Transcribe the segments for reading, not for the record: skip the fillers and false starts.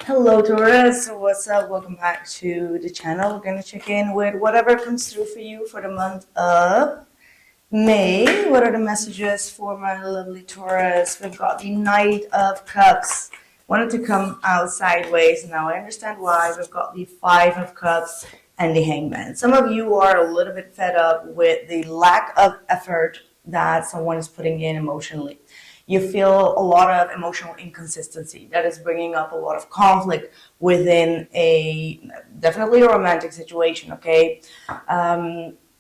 Hello Taurus, what's up? Welcome back to the channel. We're going to check in with whatever comes through for you for the month of May. What are the messages for my lovely Taurus? We've got the Knight of Cups. Wanted to come out sideways. Now I understand why. We've got the Five of Cups and the Hangman. Some of you are a little bit fed up with the lack of effort that someone is putting in emotionally. You feel a lot of emotional inconsistency that is bringing up a lot of conflict within definitely a romantic situation, okay?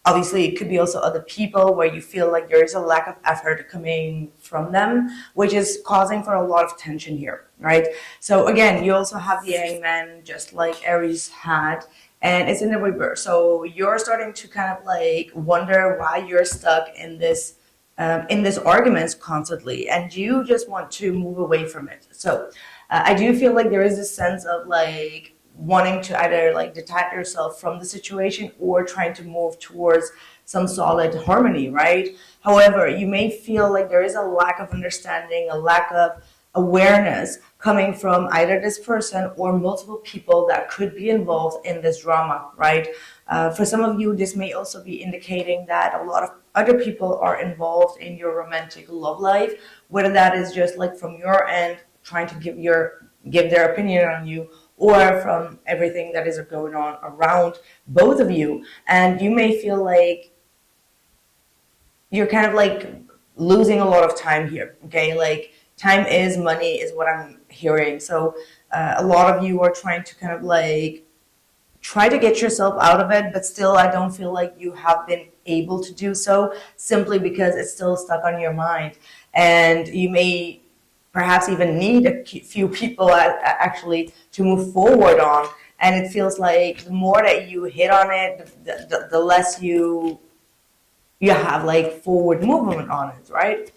Obviously, it could be also other people where you feel like there is a lack of effort coming from them, which is causing for a lot of tension here, right? So again, you also have the Hangman, just like Aries had, and it's in the reverse. So you're starting to kind of like wonder why you're stuck in this arguments constantly, and you just want to move away from it. So I do feel like there is a sense of like wanting to either like detach yourself from the situation or trying to move towards some solid harmony, right? However, you may feel like there is a lack of understanding, a lack of awareness coming from either this person or multiple people that could be involved in this drama, right? For some of you, this may also be indicating that a lot of other people are involved in your romantic love life, whether that is just like from your end trying to give their opinion on you, or from everything that is going on around both of you. And you may feel like you're kind of like losing a lot of time here, okay? Like time is money is what I'm hearing. So a lot of you are trying to kind of like try to get yourself out of it, but still I don't feel like you have been able to do so, simply because it's still stuck on your mind. And you may perhaps even need a few people actually to move forward on. And it feels like the more that you hit on it, the less you have like forward movement on it, right?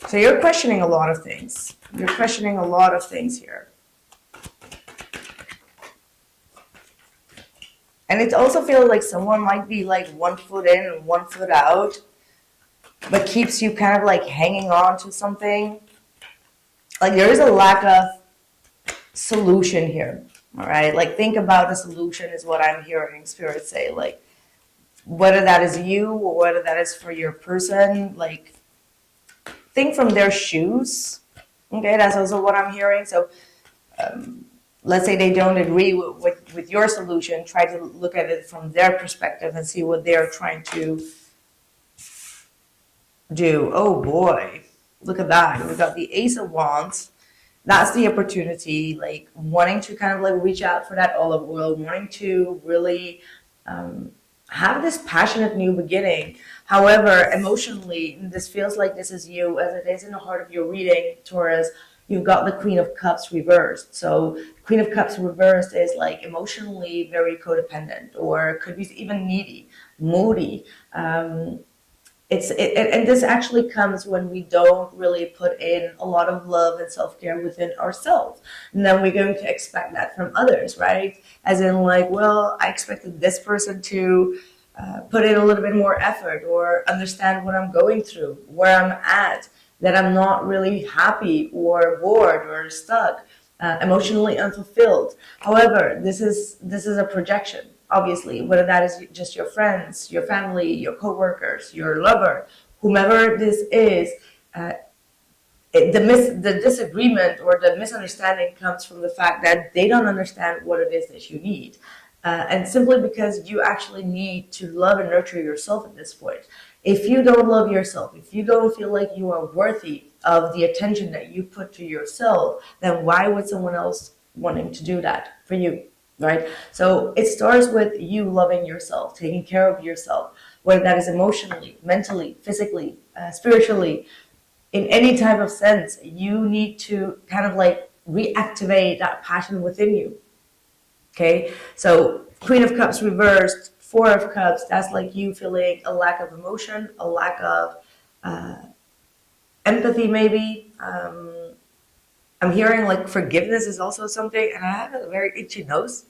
So you're questioning a lot of things. You're questioning a lot of things here. And it also feels like someone might be like 1 foot in and 1 foot out, but keeps you kind of like hanging on to something. Like there is a lack of solution here, all right? Like think about the solution is what I'm hearing Spirit say. Like whether that is you or whether that is for your person, like think from their shoes, okay? That's also what I'm hearing. So let's say they don't agree with your solution, try to look at it from their perspective and see what they're trying to do. Oh boy, look at that. We got the Ace of Wands. That's the opportunity, like wanting to kind of like reach out for that olive oil, wanting to really have this passionate new beginning. However, emotionally, this feels like this is you, as it is in the heart of your reading, Taurus. You've got the Queen of Cups reversed. So Queen of Cups reversed is like emotionally very codependent, or could be even needy, moody. And this actually comes when we don't really put in a lot of love and self-care within ourselves. And then we're going to expect that from others, right? As in like, well, I expected this person to put in a little bit more effort or understand what I'm going through, where I'm at, that I'm not really happy or bored or stuck, emotionally unfulfilled. However, this is a projection. Obviously, whether that is just your friends, your family, your coworkers, your lover, whomever this is, the disagreement or the misunderstanding comes from the fact that they don't understand what it is that you need. And simply because you actually need to love and nurture yourself at this point. If you don't love yourself, if you don't feel like you are worthy of the attention that you put to yourself, then why would someone else wanting to do that for you? Right? So it starts with you loving yourself, taking care of yourself, whether that is emotionally, mentally, physically, spiritually, in any type of sense. You need to kind of like reactivate that passion within you. Okay? So Queen of Cups reversed, Four of Cups, that's like you feeling a lack of emotion, a lack of empathy maybe. I'm hearing like forgiveness is also something, and I have a very itchy nose.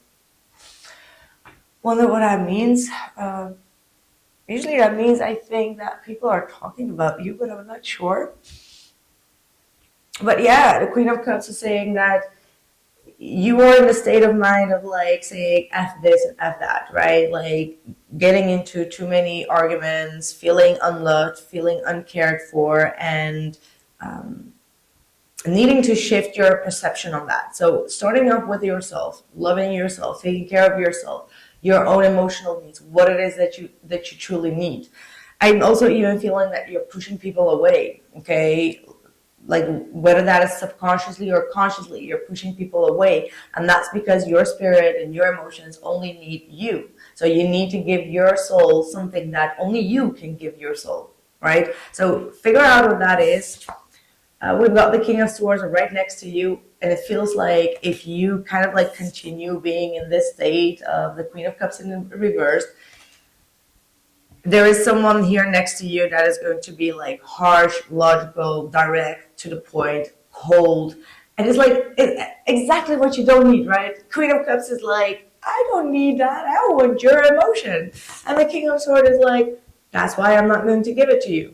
Wonder what that means. Usually that means I think that people are talking about you, but I'm not sure. But yeah, the Queen of Cups is saying that you are in a state of mind of like saying F this and F that, right? Like getting into too many arguments, feeling unloved, feeling uncared for, and um, needing to shift your perception on that. So starting off with yourself, loving yourself, taking care of yourself, your own emotional needs, what it is that you truly need. I'm also even feeling that you're pushing people away, okay? Like whether that is subconsciously or consciously, you're pushing people away, and that's because your spirit and your emotions only need you. So you need to give your soul something that only you can give your soul, right? So figure out what that is. We've got the King of Swords right next to you, and it feels like if you kind of like continue being in this state of the Queen of Cups in reverse, there is someone here next to you that is going to be like harsh, logical, direct, to the point, cold. And it's like exactly what you don't need, right? Queen of Cups is like, I don't need that. I want your emotion. And the King of Swords is like, that's why I'm not going to give it to you,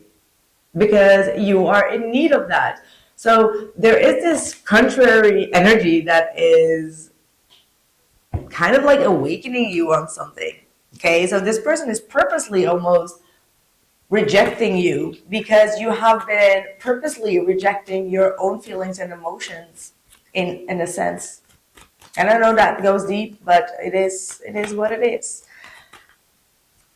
because you are in need of that. So there is this contrary energy that is kind of like awakening you on something. Okay, so this person is purposely almost rejecting you because you have been purposely rejecting your own feelings and emotions in a sense. And I know that goes deep, but it is what it is.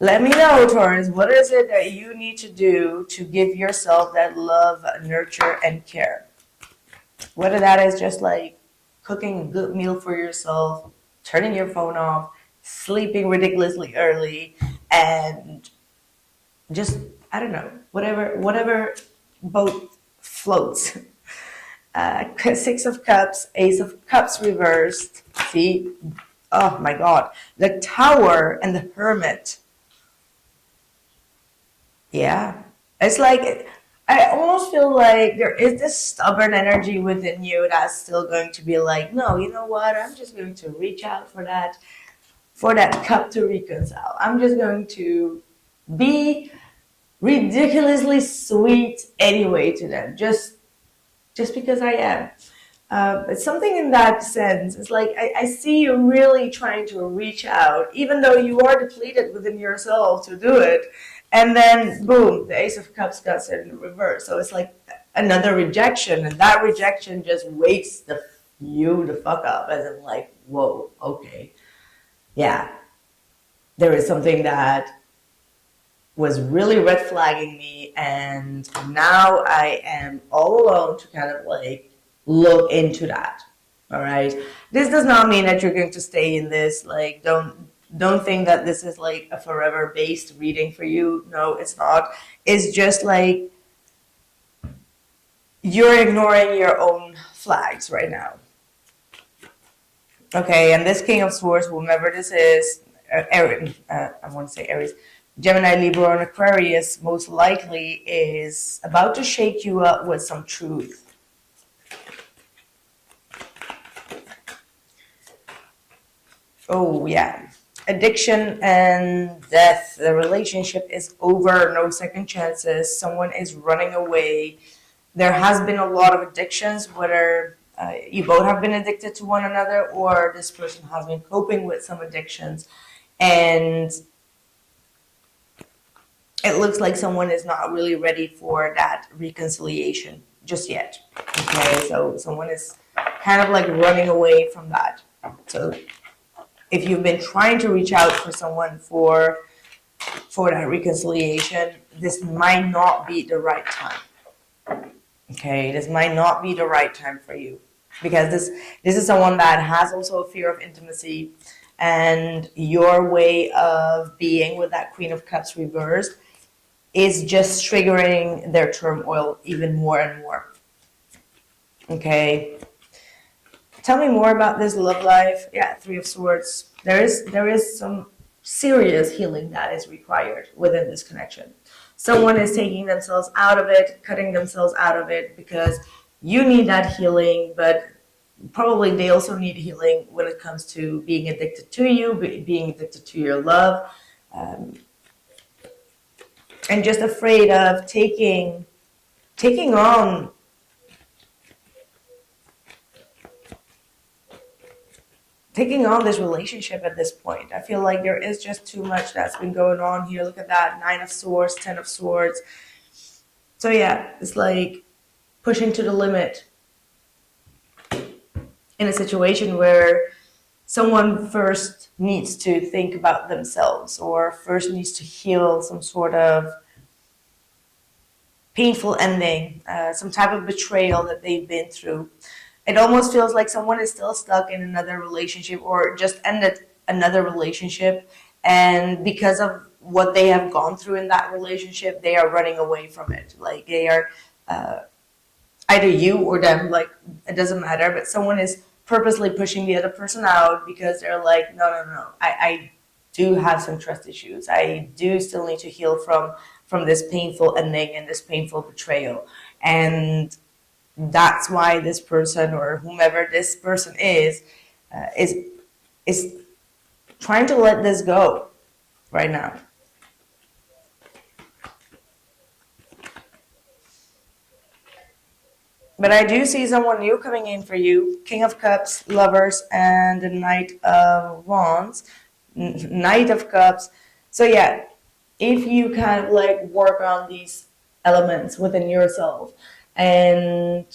Let me know, Taurus, what is it that you need to do to give yourself that love, nurture, and care? Whether that is just like cooking a good meal for yourself, turning your phone off, sleeping ridiculously early, and just, I don't know, whatever boat floats. Six of Cups, Ace of Cups reversed. See? Oh my God. The Tower and the Hermit. Yeah. It's like, I almost feel like there is this stubborn energy within you that's still going to be like, no, you know what? I'm just going to reach out for that cup to reconcile. I'm just going to be ridiculously sweet anyway to them, just because I am. It's something in that sense. It's like I see you really trying to reach out, even though you are depleted within yourself to do it. And then, boom, the Ace of Cups got set in reverse. So it's like another rejection, and that rejection just wakes you the fuck up, as in like, whoa, okay, yeah, there is something that was really red flagging me, and now I am all alone to kind of like look into that. All right. This does not mean that you're going to stay in this. Like, don't think that this is like a forever based reading for you. No, it's not. It's just like you're ignoring your own flags right now. Okay, and this King of Swords, whomever this is, I want to say Aries, Gemini, Libra, and Aquarius, most likely is about to shake you up with some truth. Oh, yeah. Addiction and death. The relationship is over. No second chances. Someone is running away. There has been a lot of addictions, whether you both have been addicted to one another or this person has been coping with some addictions. And it looks like someone is not really ready for that reconciliation just yet. Okay, so someone is kind of like running away from that. So if you've been trying to reach out for someone for that reconciliation, this might not be the right time. Okay, this might not be the right time for you, because this is someone that has also a fear of intimacy, and your way of being with that Queen of Cups reversed is just triggering their turmoil even more and more. Okay. Tell me more about this love life. Yeah, Three of Swords. There is some serious healing that is required within this connection. Someone is taking themselves out of it, cutting themselves out of it because you need that healing, but probably they also need healing when it comes to being addicted to you, being addicted to your love, and just afraid of taking on taking on this relationship at this point. I feel like there is just too much that's been going on here. Look at that, 9 of Swords, 10 of Swords. So yeah, it's like pushing to the limit in a situation where someone first needs to think about themselves or first needs to heal some sort of painful ending, some type of betrayal that they've been through. It almost feels like someone is still stuck in another relationship or just ended another relationship. And because of what they have gone through in that relationship, they are running away from it. Like they are either you or them, like it doesn't matter, but someone is purposely pushing the other person out because they're like, no, no, no, I do have some trust issues. I do still need to heal from this painful ending and this painful betrayal. And that's why this person or whomever this person is trying to let this go right now. But I do see someone new coming in for you. King of Cups, Lovers, and the Knight of Wands. Knight of Cups. So yeah, if you kind of like work on these elements within yourself and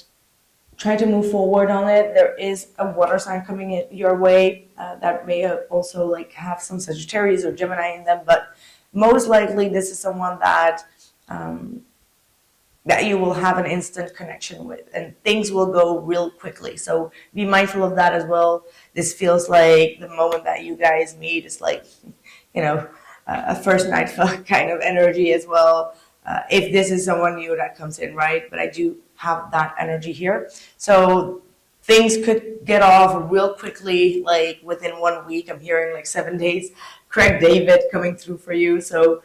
try to move forward on it, there is a water sign coming in your way that may also like have some Sagittarius or Gemini in them, but most likely this is someone that that you will have an instant connection with and things will go real quickly. So be mindful of that as well. This feels like the moment that you guys meet is like, you know, a first night fuck kind of energy as well. If this is someone new that comes in, right? But I do have that energy here. So things could get off real quickly, like within 1 week. I'm hearing like 7 days. Craig David coming through for you. So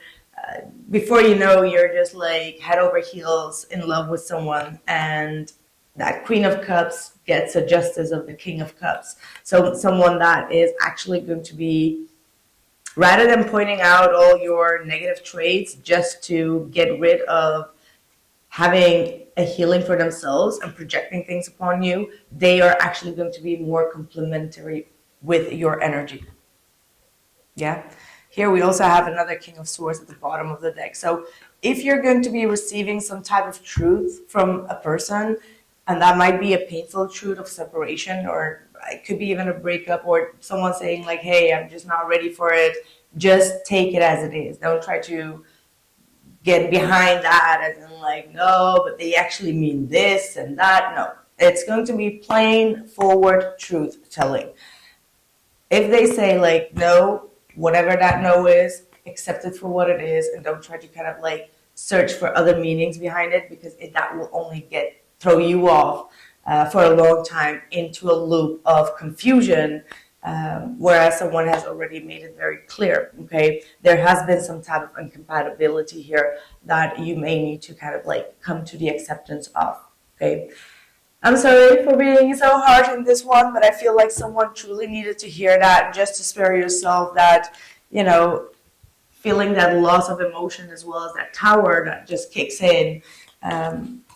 before you know, you're just like head over heels in love with someone, and that Queen of Cups gets a justice of the King of Cups. So someone that is actually going to be, rather than pointing out all your negative traits just to get rid of having a healing for themselves and projecting things upon you, they are actually going to be more complementary with your energy. Yeah. Here we also have another King of Swords at the bottom of the deck. So if you're going to be receiving some type of truth from a person, and that might be a painful truth of separation, or it could be even a breakup, or someone saying like, hey, I'm just not ready for it, just take it as it is. Don't try to get behind that as in like, no, but they actually mean this and that. No, it's going to be plain forward truth telling. If they say like, no, whatever that no is, accept it for what it is, and don't try to kind of like search for other meanings behind it, because that will only throw you off for a long time into a loop of confusion, whereas someone has already made it very clear. Okay, there has been some type of incompatibility here that you may need to kind of like come to the acceptance of. Okay, I'm sorry for being so harsh in this one, but I feel like someone truly needed to hear that, just to spare yourself that, you know, feeling that loss of emotion as well as that tower that just kicks in.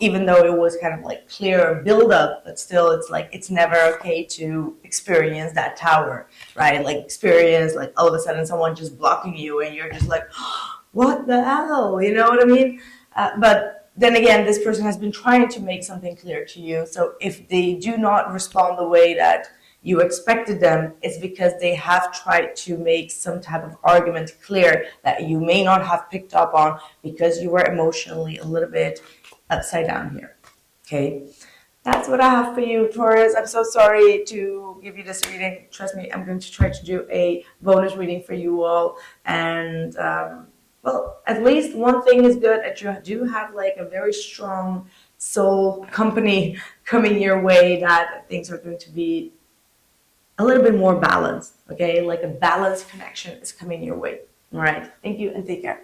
Even though it was kind of like clear build up, but still it's like it's never okay to experience that tower, right? Like experience like all of a sudden someone just blocking you and you're just like, what the hell? You know what I mean? But then again, this person has been trying to make something clear to you. So if they do not respond the way that you expected them, it's because they have tried to make some type of argument clear that you may not have picked up on because you were emotionally a little bit upside down here. Okay, that's what I have for you, Taurus. I'm so sorry to give you this reading. Trust me, I'm going to try to do a bonus reading for you all. And well, at least one thing is good, that you do have like a very strong soul company coming your way, that things are going to be a little bit more balanced. Okay, like a balanced connection is coming your way. All right, thank you and take care.